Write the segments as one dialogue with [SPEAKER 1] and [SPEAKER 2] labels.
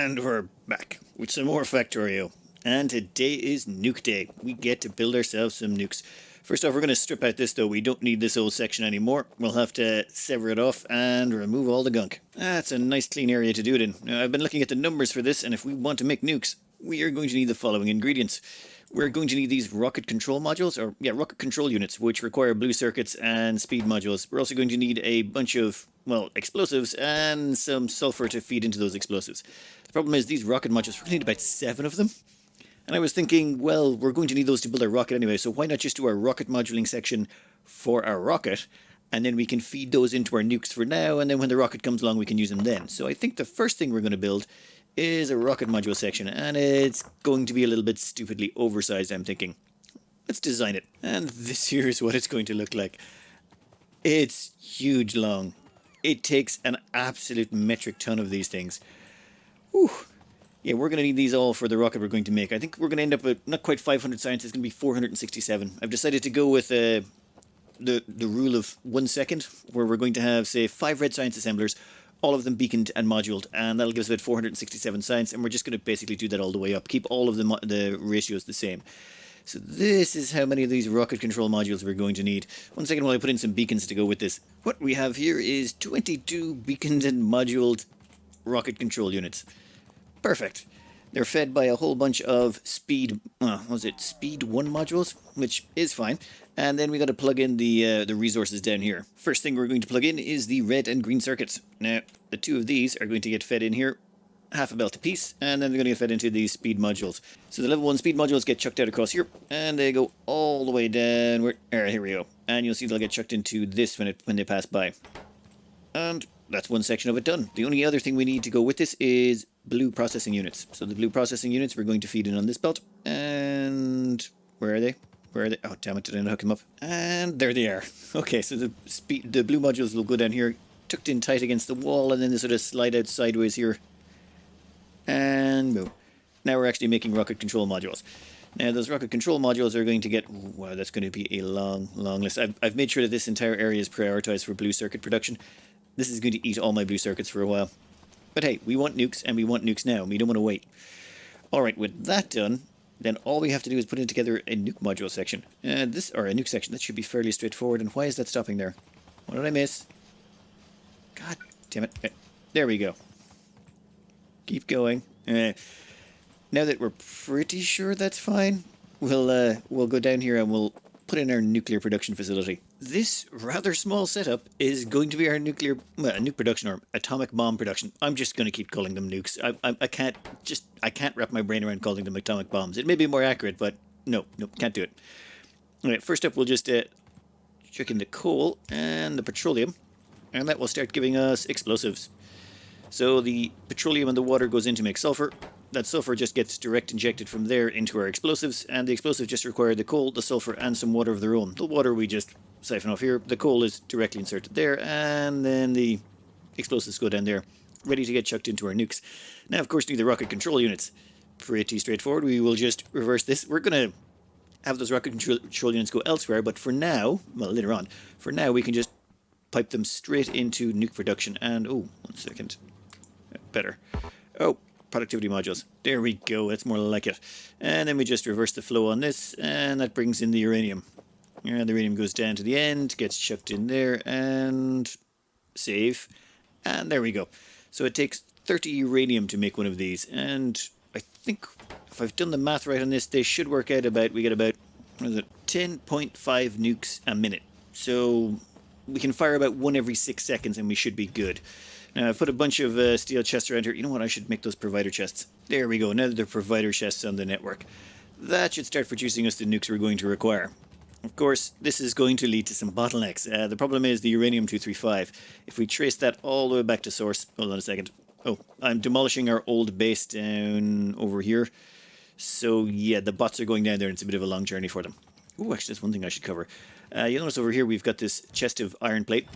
[SPEAKER 1] And we're back with some more Factorio. And today is Nuke Day. We get to build ourselves some nukes. First off, we're going to strip out this though. We don't need this whole section anymore. We'll have to sever it off and remove all the gunk. That's a nice clean area to do it in. Now, I've been looking at the numbers for this, and if we want to make nukes, we are going to need the following ingredients. We're going to need these rocket control modules, rocket control units, which require blue circuits and speed modules. We're also going to need a bunch of, explosives and some sulfur to feed into those explosives. The problem is these rocket modules, we're going to need about 7 of them. And I was thinking, well, we're going to need those to build our rocket anyway, so why not just do our rocket moduling section for our rocket, and then we can feed those into our nukes for now, and then when the rocket comes along, we can use them then. So I think the first thing we're going to build is a rocket module section, and it's going to be a little bit stupidly oversized, I'm thinking. Let's design it. And this here is what it's going to look like. It's huge long. It takes an absolute metric ton of these things. Whew. Yeah, we're going to need these all for the rocket we're going to make. I think we're going to end up with not quite 500 science, it's going to be 467. I've decided to go with the rule of 1 second, where we're going to have, say, 5 red science assemblers, all of them beaconed and moduled, and that'll give us about 467 science, and we're just going to basically do that all the way up, keep all of the ratios the same. So this is how many of these rocket control modules we're going to need. 1 second while I put in some beacons to go with this. What we have here is 22 beaconed and moduled rocket control units. Perfect. They're fed by a whole bunch of speed 1 modules, which is fine. And then we got to plug in the resources down here. First thing we're going to plug in is the red and green circuits. Now, the 2 of these are going to get fed in here, half a belt apiece, and then they're going to get fed into these speed modules. So the level 1 speed modules get chucked out across here, and they go all the way down. Here we go. And you'll see they'll get chucked into this when they pass by. And that's one section of it done. The only other thing we need to go with this is blue processing units. So the blue processing units we're going to feed in on this belt. And where are they? Where are they? Oh, damn it, did I not hook them up? And there they are. Okay, so the blue modules will go down here, tucked in tight against the wall, and then they sort of slide out sideways here. And boom. Now we're actually making rocket control modules. Now those rocket control modules are going to get... Wow, that's going to be a long, long list. I've made sure that this entire area is prioritized for blue circuit production. This is going to eat all my blue circuits for a while. But hey, we want nukes, and we want nukes now. We don't want to wait. Alright, with that done, then all we have to do is put in together a nuke module section. Or a nuke section. That should be fairly straightforward. And why is that stopping there? What did I miss? God damn it. There we go. Keep going. Now that we're pretty sure that's fine, we'll go down here and we'll put in our nuclear production facility. This rather small setup is going to be our nuke production, or atomic bomb production. I'm just going to keep calling them nukes. I can't wrap my brain around calling them atomic bombs. It may be more accurate, but no, can't do it. All right, first up we'll just chuck in the coal and the petroleum, and that will start giving us explosives. So the petroleum and the water goes in to make sulfur. That sulfur just gets direct injected from there into our explosives, and the explosives just require the coal, the sulfur, and some water of their own. The water we just siphon off here, the coal is directly inserted there, and then the explosives go down there, ready to get chucked into our nukes. Now, of course, need the rocket control units. Pretty straightforward. We will just reverse this. We're going to have those rocket control units go elsewhere, but for now, well, later on, for now we can just pipe them straight into nuke production. And, 1 second. Better. Productivity modules. There we go, that's more like it. And then we just reverse the flow on this, and that brings in the uranium. And the uranium goes down to the end, gets chucked in there, and save. And there we go. So it takes 30 uranium to make one of these, and I think if I've done the math right on this, they should work out we get about, 10.5 nukes a minute. So we can fire about 1 every 6 seconds, and we should be good. Now, I've put a bunch of steel chests around here. You know what? I should make those provider chests. There we go. Now that they're provider chests on the network. That should start producing us the nukes we're going to require. Of course, this is going to lead to some bottlenecks. The problem is the uranium-235. If we trace that all the way back to source... Hold on a second. I'm demolishing our old base down over here. So, yeah, the bots are going down there, and it's a bit of a long journey for them. Actually, that's one thing I should cover. You'll notice over here we've got this chest of iron plate.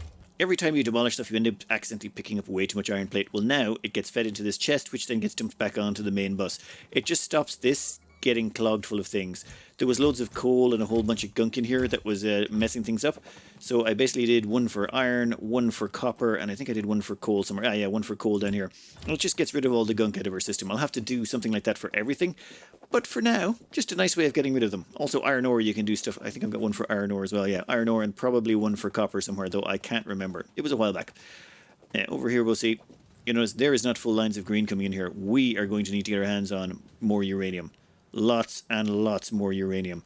[SPEAKER 1] Every time you demolish stuff, you end up accidentally picking up way too much iron plate. Well, now it gets fed into this chest, which then gets dumped back onto the main bus. It just stops this getting clogged full of things. There was loads of coal and a whole bunch of gunk in here that was messing things up. So I basically did one for iron, one for copper, and I think I did one for coal somewhere. Ah, yeah, one for coal down here. And it just gets rid of all the gunk out of our system. I'll have to do something like that for everything. But for now, just a nice way of getting rid of them. Also, iron ore, you can do stuff. I think I've got one for iron ore as well. Yeah, iron ore and probably one for copper somewhere, though I can't remember. It was a while back. Over here, we'll see. You notice there is not full lines of green coming in here. We are going to need to get our hands on more uranium. Lots and lots more uranium.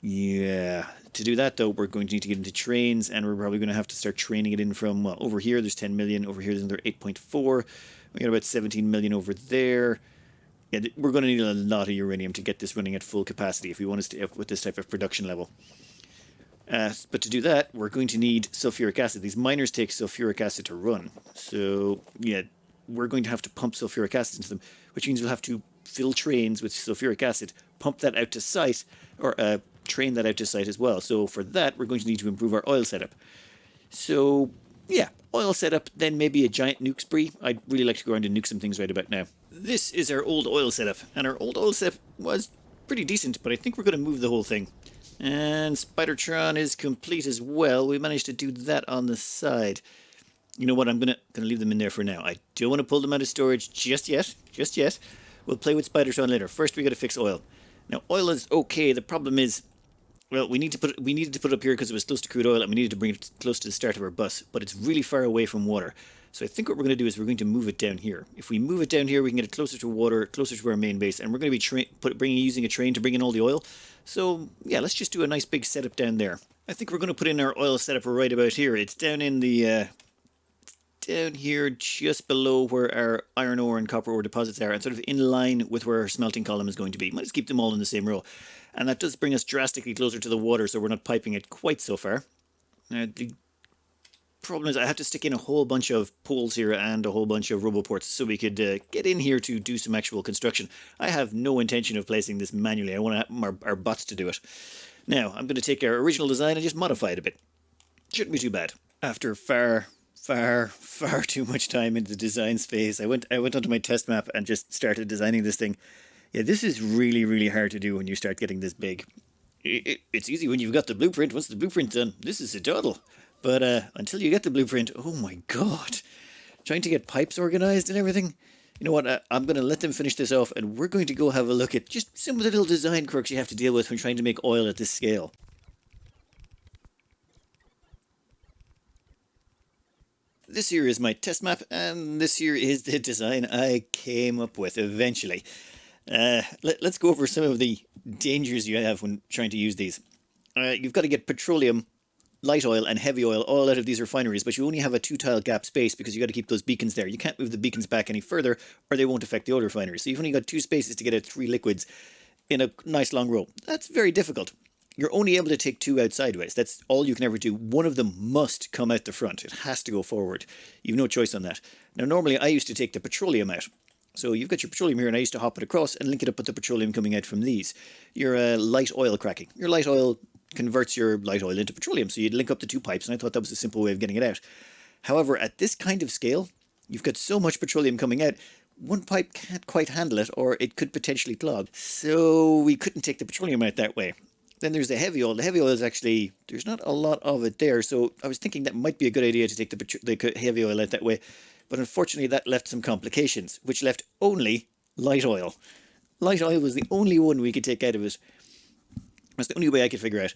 [SPEAKER 1] Yeah. To do that, though, we're going to need to get into trains, and we're probably going to have to start training it in from, well, over here there's 10 million, over here there's another 8.4. We got about 17 million over there. Yeah, we're going to need a lot of uranium to get this running at full capacity if we want to stay up with this type of production level. But to do that, we're going to need sulfuric acid. These miners take sulfuric acid to run. So, yeah, we're going to have to pump sulfuric acid into them, which means we'll have to fill trains with sulfuric acid, pump that out to site, or train that out to site as well. So for that, we're going to need to improve our oil setup. So, yeah, oil setup, then maybe a giant nuke spree. I'd really like to go around and nuke some things right about now. This is our old oil setup, and our old oil setup was pretty decent, but I think we're going to move the whole thing. And Spidertron is complete as well. We managed to do that on the side. You know what? I'm gonna leave them in there for now. I don't want to pull them out of storage just yet. Just yet. We'll play with Spidertron later. First, we got to fix oil. Now, oil is okay. The problem is, well, we needed to put it up here because it was close to crude oil, and we needed to bring it close to the start of our bus. But it's really far away from water. So I think what we're going to do is we're going to move it down here. If we move it down here, we can get it closer to water, closer to our main base, and we're going to be using a train to bring in all the oil. So yeah, let's just do a nice big setup down there. I think we're going to put in our oil setup right about here. It's down in the down here, just below where our iron ore and copper ore deposits are, and sort of in line with where our smelting column is going to be. Might just keep them all in the same row, and that does bring us drastically closer to the water, so we're not piping it quite so far. The problem is I have to stick in a whole bunch of poles here and a whole bunch of roboports so we could get in here to do some actual construction. I have no intention of placing this manually. I want our bots to do it. Now, I'm going to take our original design and just modify it a bit. Shouldn't be too bad. After far too much time in the design phase, I went onto my test map and just started designing this thing. Yeah, this is really, really hard to do when you start getting this big. It's easy when you've got the blueprint. Once the blueprint's done, this is a doddle. But until you get the blueprint, oh my god. Trying to get pipes organized and everything. You know what, I'm going to let them finish this off, and we're going to go have a look at just some of the little design quirks you have to deal with when trying to make oil at this scale. This here is my test map, and this here is the design I came up with eventually. Let's go over some of the dangers you have when trying to use these. You've got to get petroleum, light oil and heavy oil all out of these refineries, but you only have a 2-tile gap space because you got to keep those beacons there. You can't move the beacons back any further or they won't affect the oil refineries. So you've only got 2 spaces to get out 3 liquids in a nice long row. That's very difficult. You're only able to take 2 out sideways. That's all you can ever do. One of them must come out the front. It has to go forward. You've no choice on that. Now, normally I used to take the petroleum out. So you've got your petroleum here, and I used to hop it across and link it up with the petroleum coming out from these. Your light oil cracking. Your light oil converts your light oil into petroleum, so you'd link up the 2 pipes, and I thought that was a simple way of getting it out. However, at this kind of scale, you've got so much petroleum coming out, one pipe can't quite handle it, or it could potentially clog. So we couldn't take the petroleum out that way. Then there's the heavy oil. The heavy oil is actually, there's not a lot of it there, so I was thinking that might be a good idea to take the heavy oil out that way. But unfortunately, that left some complications, which left only light oil. Light oil was the only one we could take out of it. That's the only way I could figure out.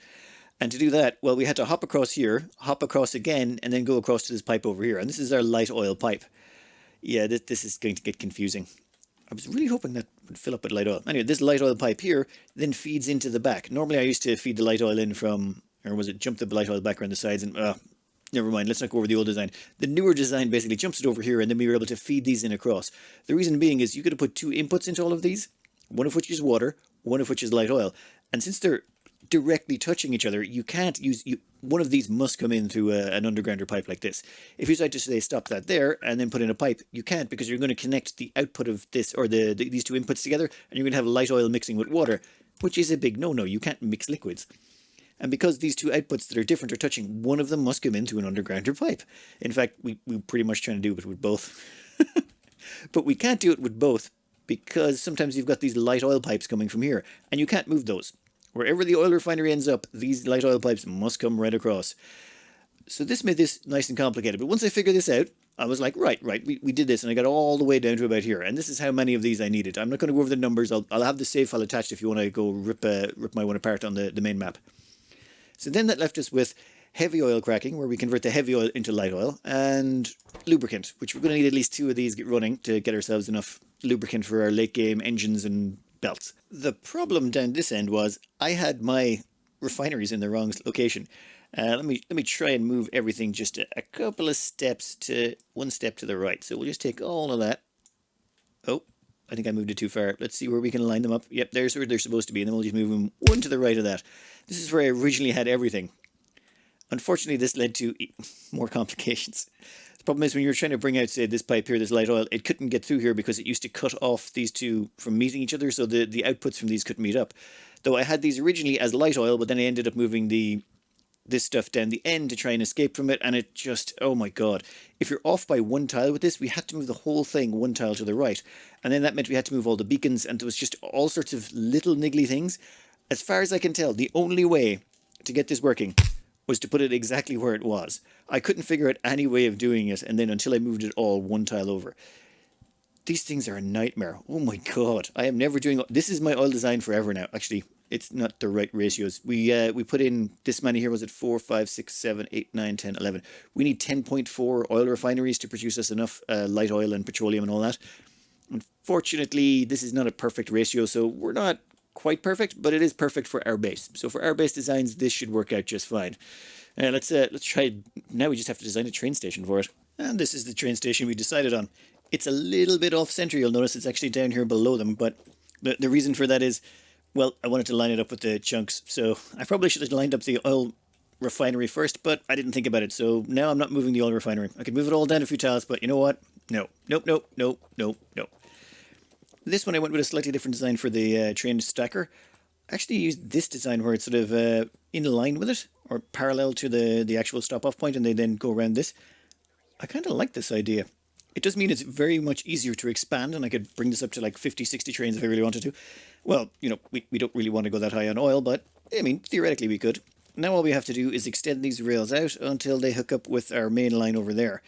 [SPEAKER 1] And to do that, well, we had to hop across here, hop across again, and then go across to this pipe over here. And this is our light oil pipe. Yeah, this is going to get confusing. I was really hoping that would fill up with light oil. Anyway, this light oil pipe here then feeds into the back. Normally I used to feed the light oil in from, or was it jump the light oil back around the sides and, never mind, let's not go over the old design. The newer design basically jumps it over here, and then we were able to feed these in across. The reason being is you could have put 2 inputs into all of these, one of which is water, one of which is light oil. And since they're directly touching each other, you can't use, one of these must come in through an undergrounder pipe like this. If you decide to say stop that there and then put in a pipe, you can't, because you're going to connect the output of this, or these 2 inputs together, and you're going to have light oil mixing with water, which is a big no-no. You can't mix liquids. And because these 2 outputs that are different are touching, one of them must come into an undergrounder pipe. In fact, we pretty much trying to do it with both. But we can't do it with both because sometimes you've got these light oil pipes coming from here, and you can't move those. Wherever the oil refinery ends up, these light oil pipes must come right across. So this made this nice and complicated. But once I figured this out, I was like, right, we did this, and I got all the way down to about here. And this is how many of these I needed. I'm not going to go over the numbers. I'll have the save file attached if you want to go rip my one apart on the main map. So then that left us with heavy oil cracking, where we convert the heavy oil into light oil, and lubricant, which we're going to need at least 2 of these get running to get ourselves enough lubricant for our late game engines and belts. The problem down this end was I had my refineries in the wrong location. Let me try and move everything just a couple of steps to one step to the right. So we'll just take all of that. Oh, I think I moved it too far. Let's see where we can line them up. Yep, there's where they're supposed to be, and then we'll just move them one to the right of that. This is where I originally had everything. Unfortunately, this led to more complications. The problem is when you're trying to bring out, say, this pipe here, this light oil, it couldn't get through here because it used to cut off these two from meeting each other, so the outputs from these couldn't meet up. Though I had these originally as light oil, but then I ended up moving this stuff down the end to try and escape from it, and it just, oh my god. If you're off by one tile with this, we had to move the whole thing one tile to the right. And then that meant we had to move all the beacons, and there was just all sorts of little niggly things. As far as I can tell, the only way to get this working was to put it exactly where it was. I couldn't figure out any way of doing it, and then until I moved it all one tile over. These things are a nightmare. Oh my god. I am never doing... This is my oil design forever now. Actually, it's not the right ratios. We put in this many here. Was it 4, 5, 6, 7, 8, 9, 10, 11? We need 10.4 oil refineries to produce us enough light oil and petroleum and all that. Unfortunately, this is not a perfect ratio, so we're not quite perfect, but it is perfect for our base. So for our base designs, this should work out just fine. Let's try. Now we just have to design a train station for it. And this is the train station we decided on. It's a little bit off center. You'll notice it's actually down here below them, but the reason for that is, well, I wanted to line it up with the chunks. So I probably should have lined up the oil refinery first, but I didn't think about it. So now I'm not moving the oil refinery. I could move it all down a few tiles, but you know what? No. Nope. This one I went with a slightly different design for the train stacker. I actually used this design where it's sort of in line with it, or parallel to the actual stop-off point, and they then go around this. I kind of like this idea. It does mean it's very much easier to expand, and I could bring this up to like 50, 60 trains if I really wanted to. Well, you know, we don't really want to go that high on oil, but, I mean, theoretically we could. Now all we have to do is extend these rails out until they hook up with our main line over there.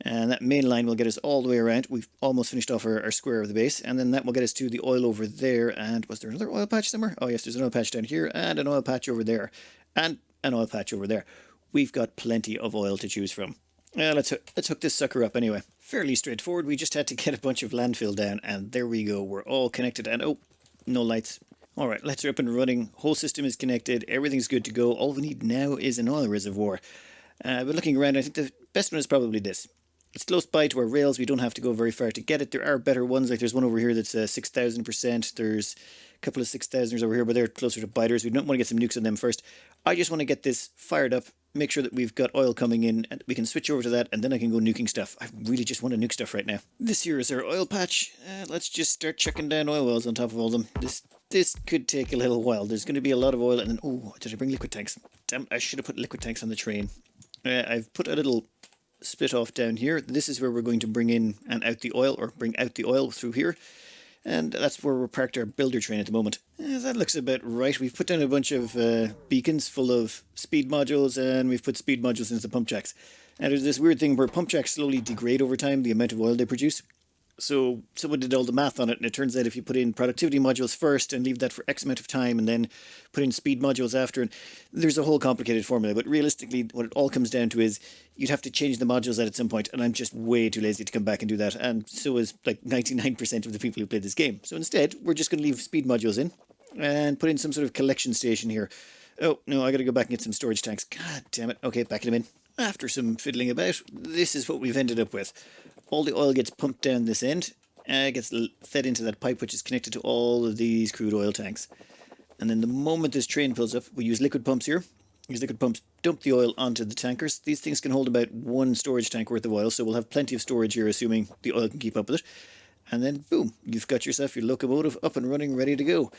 [SPEAKER 1] And that main line will get us all the way around. We've almost finished off our square of the base, and then that will get us to the oil over there. And was there another oil patch somewhere? Oh yes, there's an oil patch down here, and an oil patch over there, and an oil patch over there. We've got plenty of oil to choose from. Let's hook this sucker up anyway. Fairly straightforward. We just had to get a bunch of landfill down, and there we go. We're all connected, and oh, no lights. All right, lights are up and running. Whole system is connected. Everything's good to go. All we need now is an oil reservoir. But looking around, I think the best one is probably this. It's close by to our rails. We don't have to go very far to get it. There are better ones. Like there's one over here that's 6,000%. There's a couple of 6,000s over here, but they're closer to biters. We don't want to get some nukes on them first. I just want to get this fired up, make sure that we've got oil coming in, and we can switch over to that, and then I can go nuking stuff. I really just want to nuke stuff right now. This here is our oil patch. Let's just start chucking down oil wells on top of all of them. This could take a little while. There's going to be a lot of oil, and then, oh, did I bring liquid tanks? Damn, I should have put liquid tanks on the train. I've put a little split off down here. This is where we're going to bring in and out the oil, or bring out the oil through here. And that's where we're parked our builder train at the moment. That looks about right. We've put down a bunch of beacons full of speed modules, and we've put speed modules into the pump jacks. And there's this weird thing where pump jacks slowly degrade over time, the amount of oil they produce. So someone did all the math on it, and it turns out if you put in productivity modules first and leave that for X amount of time, and then put in speed modules after, and there's a whole complicated formula. But realistically, what it all comes down to is you'd have to change the modules at some point, and I'm just way too lazy to come back and do that. And so is like 99% of the people who play this game. So instead, we're just going to leave speed modules in and put in some sort of collection station here. Oh, no, I got to go back and get some storage tanks. God damn it. Okay, backing them in. After some fiddling about, this is what we've ended up with. All the oil gets pumped down this end, gets fed into that pipe which is connected to all of these crude oil tanks. And then the moment this train pulls up, we use liquid pumps here. These liquid pumps dump the oil onto the tankers. These things can hold about one storage tank worth of oil, so we'll have plenty of storage here, assuming the oil can keep up with it. And then, boom, you've got yourself your locomotive up and running, ready to go.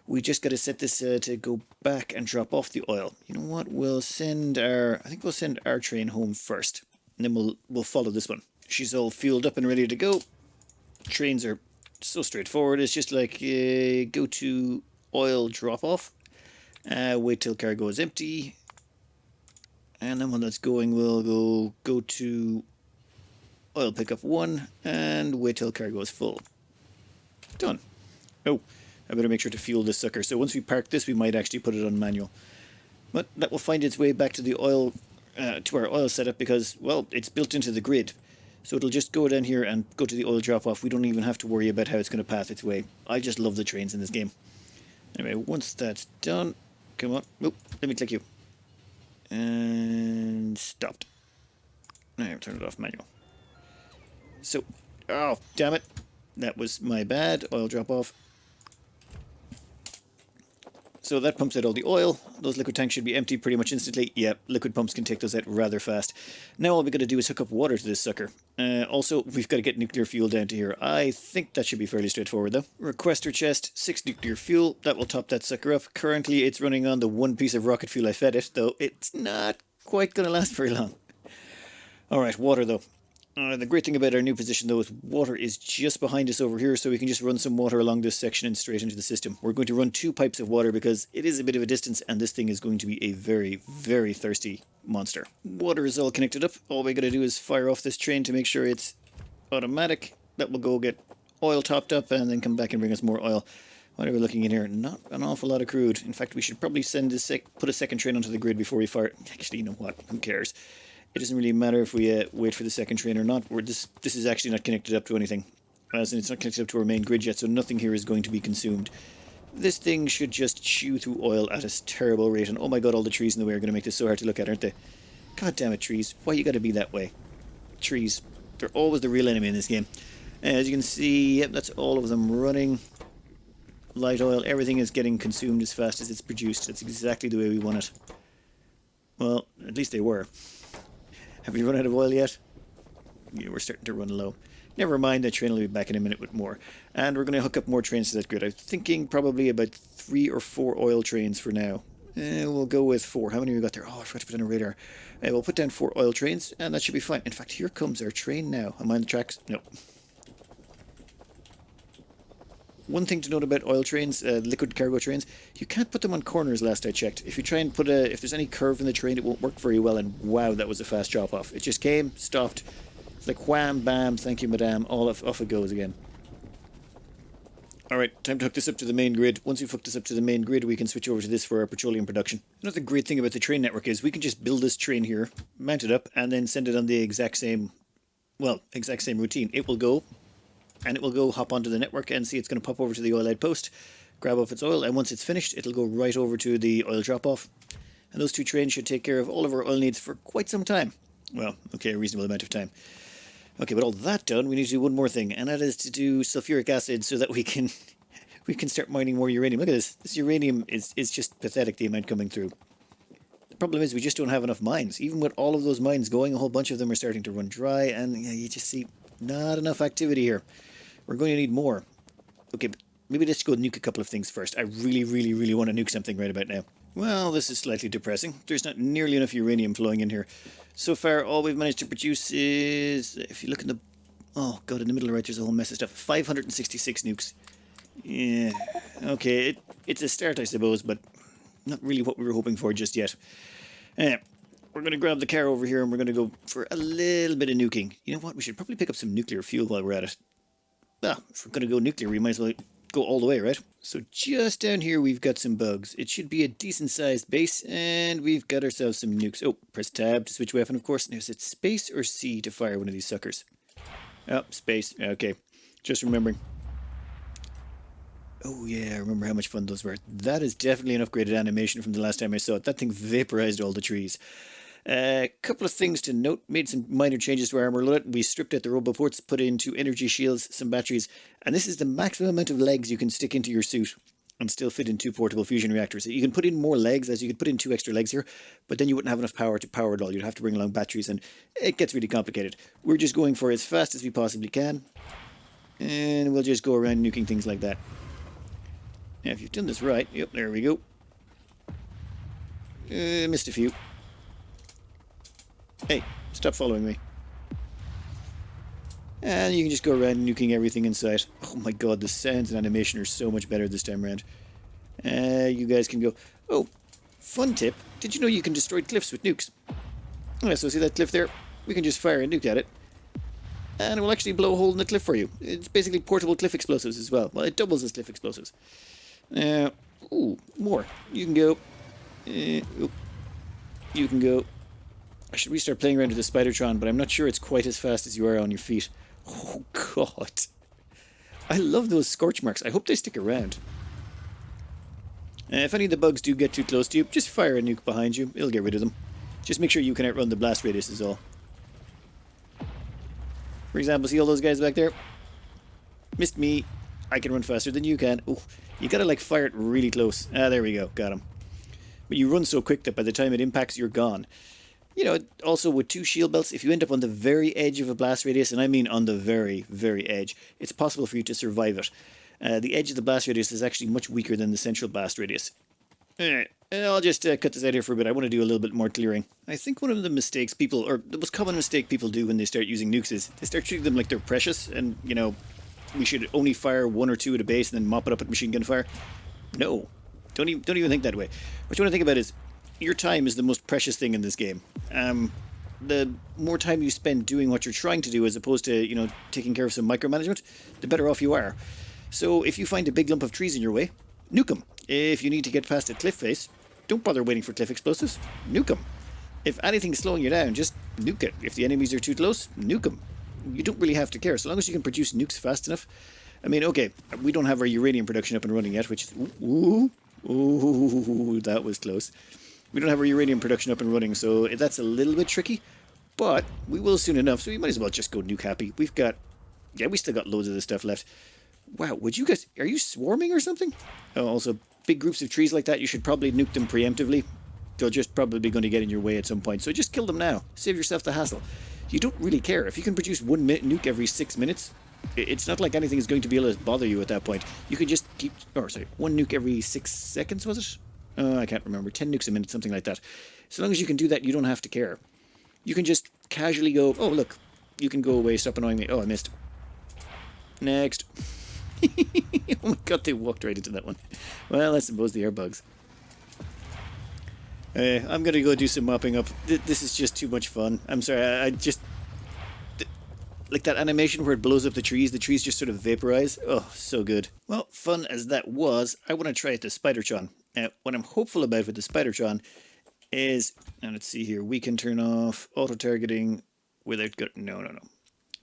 [SPEAKER 1] We just got to set this to go back and drop off the oil. You know what? I think we'll send our train home first, and then we'll follow this one. She's all fueled up and ready to go. Trains are so straightforward. It's just like go to oil drop off, Wait till cargo is empty. And then when that's going, we'll go to oil pickup 1 and wait till cargo is full. Done. Oh, I better make sure to fuel this sucker. So once we park this, we might actually put it on manual. But that will find its way back to the oil, to our oil setup because, well, it's built into the grid. So it'll just go down here and go to the oil drop-off. We don't even have to worry about how it's going to path its way. I just love the trains in this game. Anyway, once that's done, come on. Oh, let me click you. And stopped. Now turn it off manual. So, oh, damn it. That was my bad. Oil drop off. So that pumps out all the oil. Those liquid tanks should be empty pretty much instantly. Yeah, liquid pumps can take those out rather fast. Now all we've got to do is hook up water to this sucker. Also, we've got to get nuclear fuel down to here. I think that should be fairly straightforward though. Requester chest, 6 nuclear fuel. That will top that sucker up. Currently it's running on the 1 piece of rocket fuel I fed it, though it's not quite going to last very long. Alright, water though. The great thing about our new position though is water is just behind us over here, so we can just run some water along this section and straight into the system. We're going to run 2 pipes of water because it is a bit of a distance and this thing is going to be a very, very thirsty monster. Water is all connected up. All we got to do is fire off this train to make sure it's automatic. That will go get oil topped up and then come back and bring us more oil. What are we looking in here? Not an awful lot of crude. In fact, we should probably put a second train onto the grid before we fire it. Actually, you know what? Who cares? It doesn't really matter if we wait for the second train or not. This is actually not connected up to anything. As in, it's not connected up to our main grid yet, so nothing here is going to be consumed. This thing should just chew through oil at a terrible rate. And oh my god, all the trees in the way are going to make this so hard to look at, aren't they? God damn it, trees. Why you got to be that way? Trees. They're always the real enemy in this game. As you can see, yep, that's all of them running. Light oil. Everything is getting consumed as fast as it's produced. That's exactly the way we want it. Well, at least they were. Have we run out of oil yet? Yeah, we're starting to run low. Never mind, that train will be back in a minute with more. And we're going to hook up more trains to that grid. I'm thinking probably about 3 or 4 oil trains for now. We'll go with 4. How many have we got there? Oh, I forgot to put down a radar. We'll put down 4 oil trains, and that should be fine. In fact, here comes our train now. Am I on the tracks? No. One thing to note about oil trains, liquid cargo trains, you can't put them on corners last I checked. If you try and if there's any curve in the train, it won't work very well, and wow, that was a fast drop off. It just came, stopped, it's like wham, bam, thank you madame, off it goes again. Alright, time to hook this up to the main grid. Once we've hooked this up to the main grid, we can switch over to this for our petroleum production. Another great thing about the train network is we can just build this train here, mount it up, and then send it on the exact same routine. It will go, and it will go hop onto the network and see it's going to pop over to the oil outpost, grab off its oil, and once it's finished, it'll go right over to the oil drop-off. And those 2 trains should take care of all of our oil needs for quite some time. Well, okay, a reasonable amount of time. Okay, but all that done, we need to do one more thing, and that is to do sulfuric acid so that we can start mining more uranium. Look at this. This uranium is just pathetic, the amount coming through. The problem is we just don't have enough mines. Even with all of those mines going, a whole bunch of them are starting to run dry, and yeah, you just see not enough activity here. We're going to need more. Okay, but maybe let's go nuke a couple of things first. I really, really, really want to nuke something right about now. Well, this is slightly depressing. There's not nearly enough uranium flowing in here. So far, all we've managed to produce is, if you look in the, oh god, in the middle right, there's a whole mess of stuff. 566 nukes. Yeah, okay, it's a start, I suppose, but not really what we were hoping for just yet. We're going to grab the car over here and we're going to go for a little bit of nuking. You know what, we should probably pick up some nuclear fuel while we're at it. Well, if we're going to go nuclear, we might as well go all the way, right? So just down here, we've got some bugs. It should be a decent-sized base, and we've got ourselves some nukes. Oh, press tab to switch weapon, of course. Now, is it space or C to fire one of these suckers? Oh, space. Okay, just remembering. Oh, yeah, I remember how much fun those were. That is definitely an upgraded animation from the last time I saw it. That thing vaporized all the trees. A couple of things to note. Made some minor changes to our armor loadout. We stripped out the roboports, put in 2 energy shields, some batteries, and this is the maximum amount of legs you can stick into your suit and still fit in 2 portable fusion reactors. You can put in more legs, as you could put in 2 extra legs here, but then you wouldn't have enough power to power it all. You'd have to bring along batteries, and it gets really complicated. We're just going for as fast as we possibly can, and we'll just go around nuking things like that. Now, if you've done this right, yep, there we go. Missed a few. Hey, stop following me. And you can just go around nuking everything in sight. Oh my god, the sounds and animation are so much better this time around. You guys can go. Oh, fun tip. Did you know you can destroy cliffs with nukes? Yeah, so see that cliff there? We can just fire a nuke at it, and it will actually blow a hole in the cliff for you. It's basically portable cliff explosives as well. Well, it doubles as cliff explosives. Ooh, more. You can go. You can go. I should restart playing around with the Spidertron, but I'm not sure it's quite as fast as you are on your feet. Oh, God. I love those scorch marks. I hope they stick around. If any of the bugs do get too close to you, just fire a nuke behind you. It'll get rid of them. Just make sure you can outrun the blast radius is all. For example, see all those guys back there? Missed me. I can run faster than you can. Oh, you gotta like fire it really close. Ah, there we go. Got him. But you run so quick that by the time it impacts, you're gone. You know, also with 2 shield belts, if you end up on the very edge of a blast radius, and I mean on the very, very edge, it's possible for you to survive it. The edge of the blast radius is actually much weaker than the central blast radius. Alright, I'll just cut this out here for a bit. I want to do a little bit more clearing. I think one of the mistakes people, or the most common mistake people do when they start using nukes is they start treating them like they're precious, and, you know, we should only fire 1 or 2 at a base and then mop it up with machine gun fire. No, don't even think that way. What you want to think about is your time is the most precious thing in this game. The more time you spend doing what you're trying to do as opposed to, you know, taking care of some micromanagement, the better off you are. So if you find a big lump of trees in your way, nuke them. If you need to get past a cliff face, don't bother waiting for cliff explosives. Nuke them. If anything's slowing you down, just nuke it. If the enemies are too close, nuke them. You don't really have to care, so long as you can produce nukes fast enough. I mean, okay, we don't have our uranium production up and running yet, which is... Ooh, that was close. We don't have our uranium production up and running, so that's a little bit tricky. But we will soon enough, so we might as well just go nuke happy. We've got... Yeah, we still got loads of this stuff left. Wow, would you guys... Are you swarming or something? Oh, also, big groups of trees like that, you should probably nuke them preemptively. They'll just probably going to get in your way at some point, so just kill them now. Save yourself the hassle. You don't really care. If you can produce 1 nuke every 6 minutes, it's not like anything is going to be able to bother you at that point. You can just keep... Oh, sorry, 1 nuke every 6 seconds, was it? Oh, I can't remember. 10 nukes a minute, something like that. So long as you can do that, you don't have to care. You can just casually go, oh, look, you can go away, stop annoying me. Oh, I missed. Next. Oh my god, they walked right into that one. Well, I suppose they are bugs. I'm going to go do some mopping up. This is just too much fun. I'm sorry, I just... Like that animation where it blows up the trees just sort of vaporize. Oh, so good. Well, fun as that was, I want to try it the Spidertron. What I'm hopeful about with the Spidertron is... And let's see here, we can turn off auto-targeting without... No.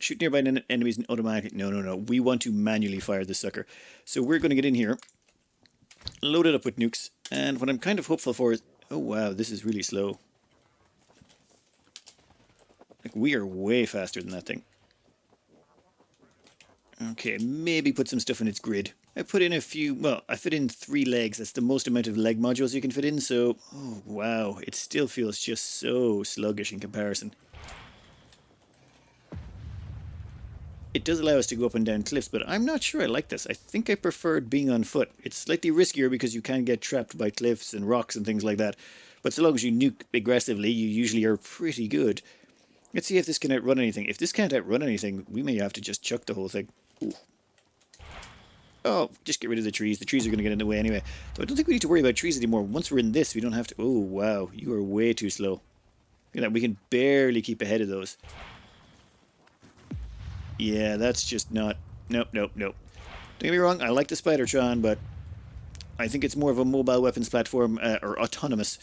[SPEAKER 1] Shoot nearby enemies in automatic... No. We want to manually fire the sucker. So we're going to get in here, load it up with nukes, and what I'm kind of hopeful for is... Oh wow, this is really slow. Like, we are way faster than that thing. Okay, maybe put some stuff in its grid. I put in a few... Well, I fit in 3 legs. That's the most amount of leg modules you can fit in, so... Oh wow, it still feels just so sluggish in comparison. It does allow us to go up and down cliffs, but I'm not sure I like this. I think I preferred being on foot. It's slightly riskier because you can get trapped by cliffs and rocks and things like that. But so long as you nuke aggressively, you usually are pretty good. Let's see if this can outrun anything. If this can't outrun anything, we may have to just chuck the whole thing. Ooh. Oh, just get rid of the trees. The trees are going to get in the way anyway. So I don't think we need to worry about trees anymore. Once we're in this, we don't have to... Oh, wow. You are way too slow. Look at that. We can barely keep ahead of those. Yeah, that's just not... Nope. Don't get me wrong, I like the Spidertron, but I think it's more of a mobile weapons platform, or autonomous.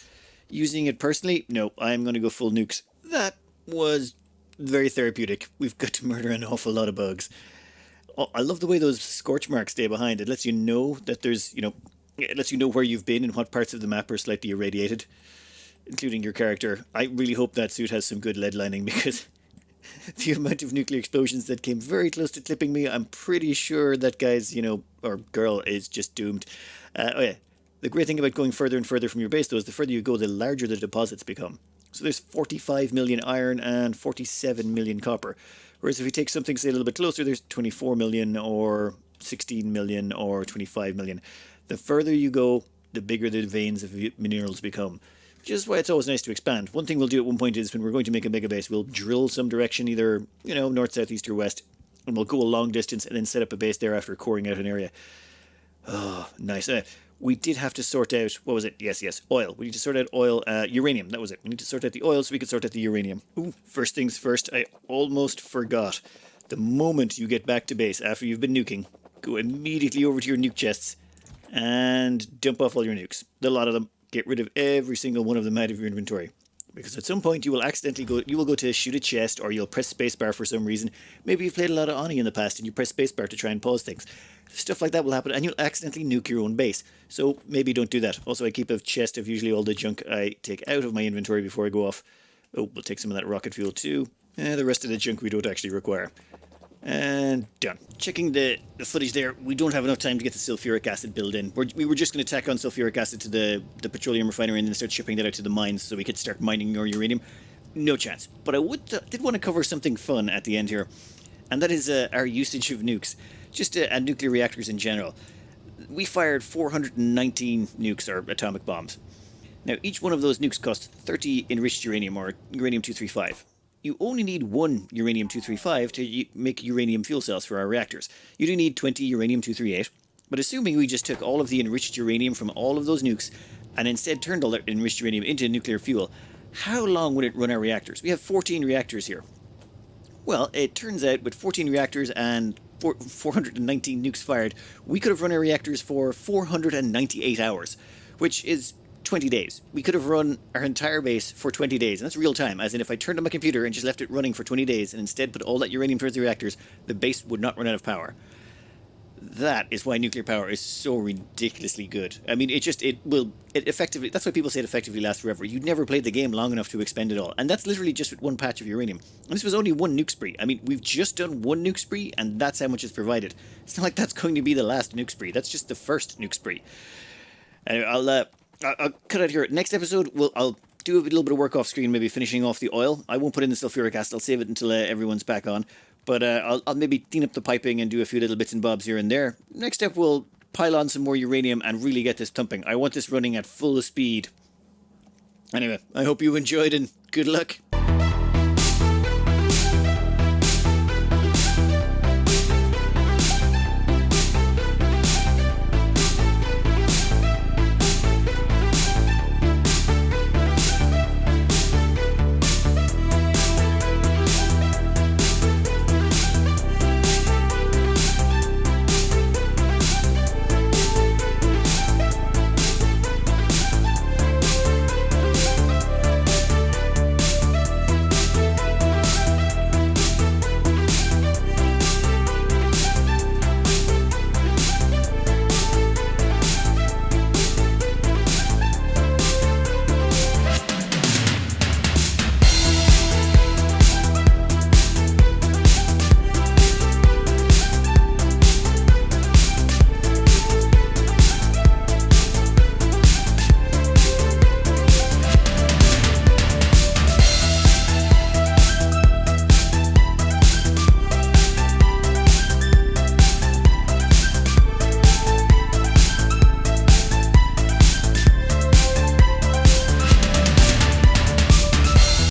[SPEAKER 1] Using it personally, no, I'm going to go full nukes. That was very therapeutic. We've got to murder an awful lot of bugs. Oh, I love the way those scorch marks stay behind. It lets you know that there's, you know, it lets you know where you've been and what parts of the map are slightly irradiated, including your character. I really hope that suit has some good lead lining, because... the amount of nuclear explosions that came very close to clipping me, I'm pretty sure that guy's, you know, or girl is just doomed. Oh yeah, the great thing about going further and further from your base, though, is the further you go, the larger the deposits become. So there's 45 million iron and 47 million copper. Whereas if you take something, say, a little bit closer, there's 24 million or 16 million or 25 million. The further you go, the bigger the veins of minerals become. Which is why it's always nice to expand. One thing we'll do at one point is when we're going to make a mega base, we'll drill some direction, either, you know, north, south, east, or west, and we'll go a long distance and then set up a base there after coring out an area. Oh, nice. we did have to sort out, what was it? Yes, oil. We need to sort out oil, uranium, that was it. We need to sort out the oil so we could sort out the uranium. Ooh, first things first, I almost forgot. The moment you get back to base after you've been nuking, go immediately over to your nuke chests and dump off all your nukes. The lot of them. Get rid of every single one of them out of your inventory. Because at some point you will accidentally go to shoot a chest, or you'll press spacebar for some reason. Maybe you've played a lot of Oni in the past and you press spacebar to try and pause things. Stuff like that will happen and you'll accidentally nuke your own base. So maybe don't do that. Also, I keep a chest of usually all the junk I take out of my inventory before I go off. Oh, we'll take some of that rocket fuel too. The rest of the junk we don't actually require. And done. Checking the footage there, we don't have enough time to get the sulfuric acid build in. We were just going to tack on sulfuric acid to the petroleum refinery and then start shipping that out to the mines so we could start mining more uranium. No chance. But I did want to cover something fun at the end here, and that is our usage of nukes, just and nuclear reactors in general. We fired 419 nukes, or atomic bombs. Now, each one of those nukes costs 30 enriched uranium, or uranium-235. You only need one uranium-235 to make uranium fuel cells for our reactors. You do need 20 uranium-238, but assuming we just took all of the enriched uranium from all of those nukes and instead turned all that enriched uranium into nuclear fuel, how long would it run our reactors? We have 14 reactors here. Well, it turns out with 14 reactors and 419 nukes fired, we could have run our reactors for 498 hours, which is 20 days. We could have run our entire base for 20 days, and that's real time, as in if I turned on my computer and just left it running for 20 days and instead put all that uranium towards the reactors, the base would not run out of power. That is why nuclear power is so ridiculously good. I mean, it effectively, that's why people say it effectively lasts forever. You'd never played the game long enough to expend it all, and that's literally just with one patch of uranium. And this was only one nuke spree. I mean, we've just done one nuke spree, and that's how much is provided. It's not like that's going to be the last nuke spree. That's just the first nuke spree. Anyway, I'll cut out here. Next episode, I'll do a little bit of work off screen, maybe finishing off the oil. I won't put in the sulfuric acid. I'll save it until everyone's back on. But I'll maybe clean up the piping and do a few little bits and bobs here and there. Next step, we'll pile on some more uranium and really get this thumping. I want this running at full speed. Anyway, I hope you enjoyed and good luck.